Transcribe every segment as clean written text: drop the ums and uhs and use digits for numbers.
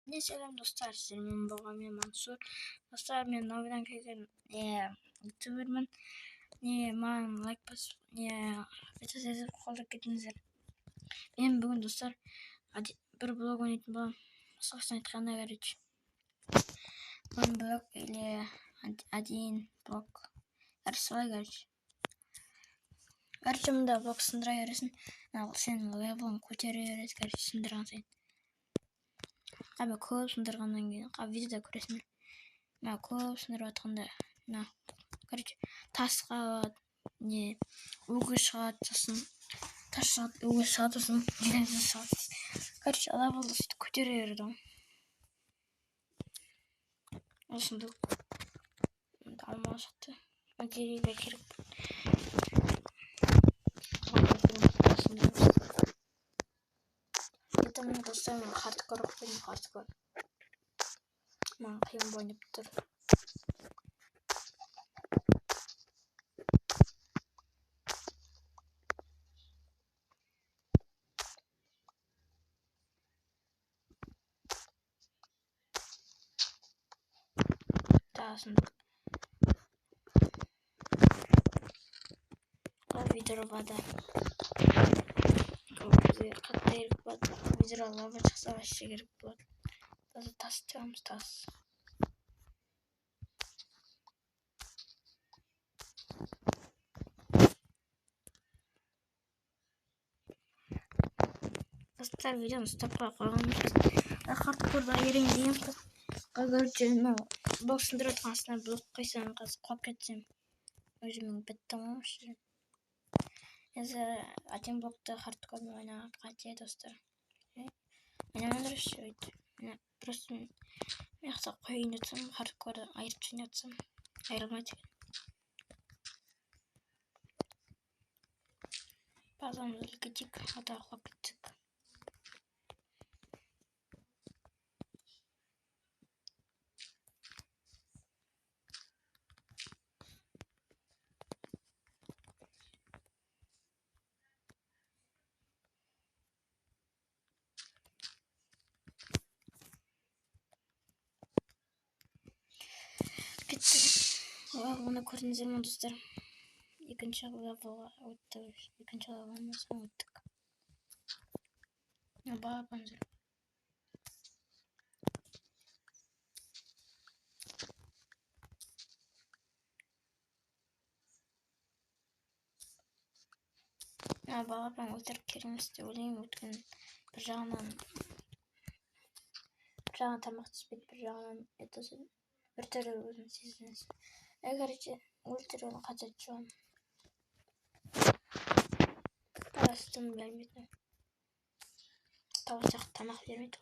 Ne selam dostlar, sizin babam Mansur. Dostlar, ben новыйдан келген ютубермін. Маған лайк басып, видео жазып қолдап кетіңіздер. Мен бүгін достар бір блог ойнайтын боламын. Собственно айтқанда, короче. Бүгін блог или один блог. Солай, короче. Короче, мұнда блог сындыра бересің. Сен левелін көтере бересің, короче, сындырған сайын. Көп сындырғаннан кейін видеода көресіңдер. Көп сындырып жатқанда короче тасқа өгіз шығады, сосын тас шығады, өгіз шығады, сосын железо шығады. Короче левелді сөйтіп көтере береді ғой. Осында алма шықты. Материалға керек. Это мне достаточно хардкор ойын, хардкор. Маған қиын ойнап тұр. Видео вода. Қатты ерік болады. Видео лава шықса вообще керек болады. Даже тас шығамыз, тас. Достар, видеоны ұстапқа қойғанымыз. Хардкорда ерен дейміз. Короче, блок сындырып жатқан астына блок қойсам, қазір құлап кетсем, өзімнің біттім ғой. Если один блокты хардкормен ойнаған қате, достар. Ойнамаңдар все өйтіп. Просто мен қойын жатсам, хардкорды айырып жатсам, айырылмайды екен. Базамызды үлкейтейік, ата құлап кеттік. Оны көрдіңіздер ме, достар? Екінші левелға өттік. Екінші левелға соң өттік. Бағапанзыр. Бағапан өлтіріп кереміз деп ойлаймын. Өткен бір жағынан тамақ түспейді, бір жағынан бір түрі өзін сезінесің. Короче, өлтіруін қатты жоғын. Парастың бермейді. Тауысақ тамақ бермейді.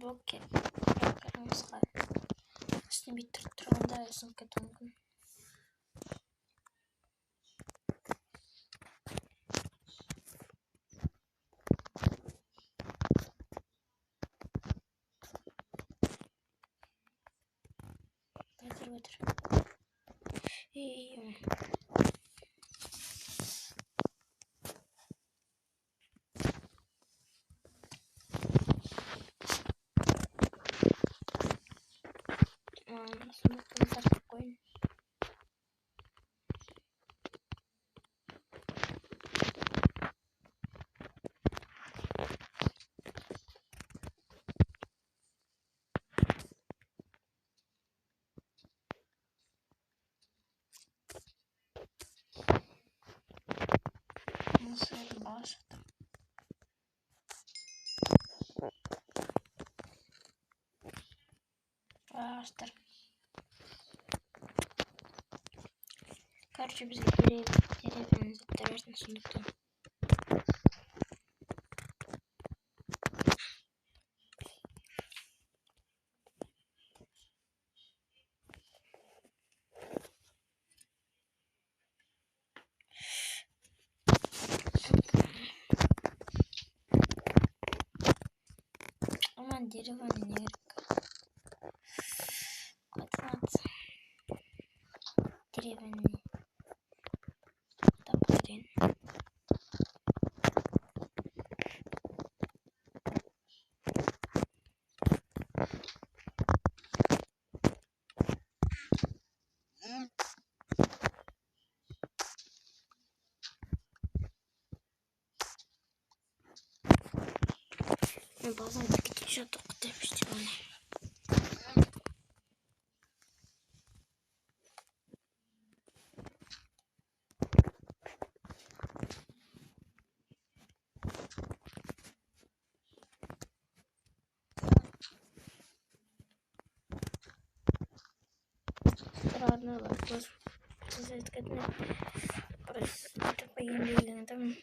Блок керек. Қараңызға. Үстіне биттіріп тұрғанда сын кету мүмкін. Өтір. Сұмдықтың тартып қойын. Мұсырдың бала шықты. Ағаштар. Короче, бізге деревін заттаратын сұндықтың. Aman derivanı ne gerek? Koordinat. Derivanı. Tapıyorum. Bazen dikkat çok demiştim onu. Kararına bak. Siz etkiledi. Burası çok iyi değil, değil mi?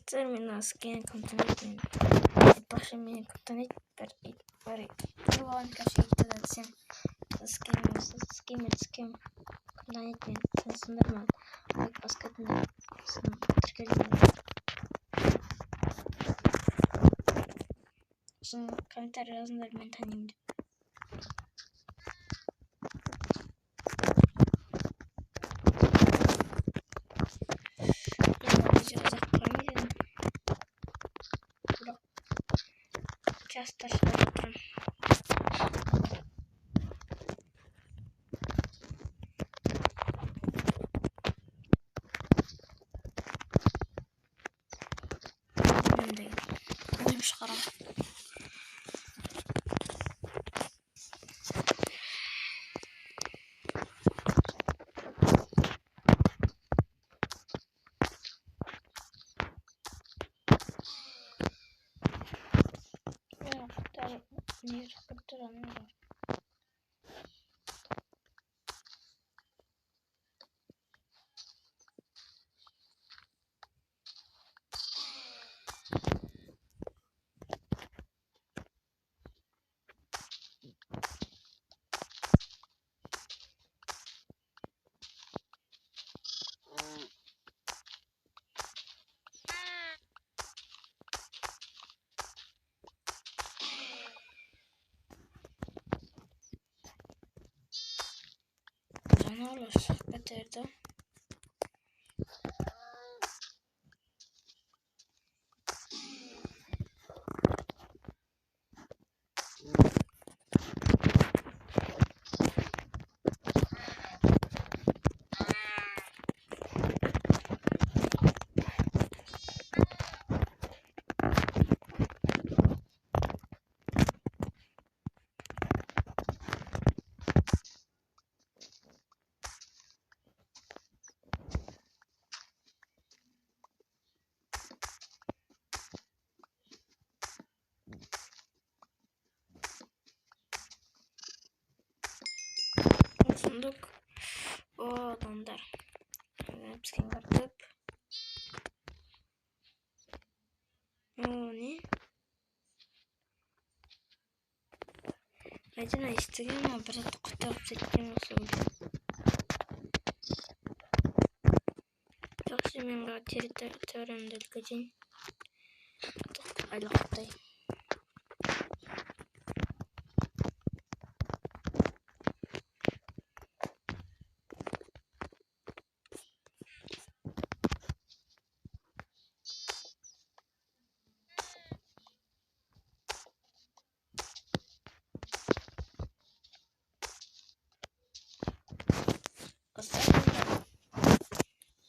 Termina skin kontinenten. Başımın kontinent var. Var kasih itu skin kontinenten sebenarnya pas ketemu terkait komentar yazınlar ben tanıyayım. Часто смотрим. Наш харам. Не раскрутила. Ne olur sohbet ederdim. Sunduk. O donlar. Hepsini bakıp. O ne? Acaba istedim ama biraz kutu seçtim nasıl? Çok sevindim teorem delgacın. Alaqtay.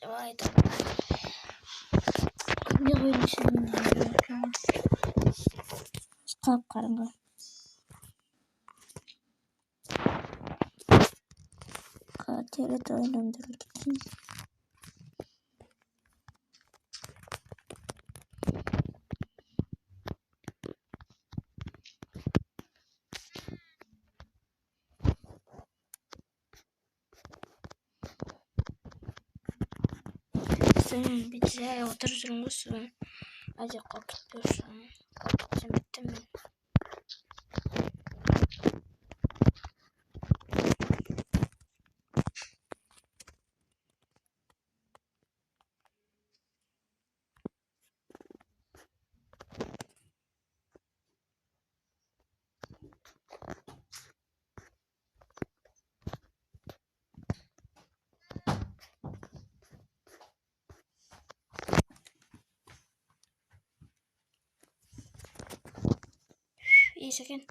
Vay da. Ne oyun şimdi? Kalk karınga. Kateri de oynandırıldı. Sen bize oturur musun? Hadi kalkıyorsun. Kalkıyorsun bitti mi? İyi sakın.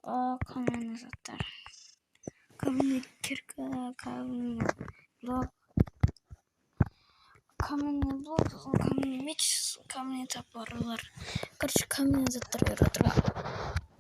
Kamera zаттар. Каменный кирка, каменный блок. Каменный блок, каменный меч, каменный топор. Короче, каменный заттар беріп отырған.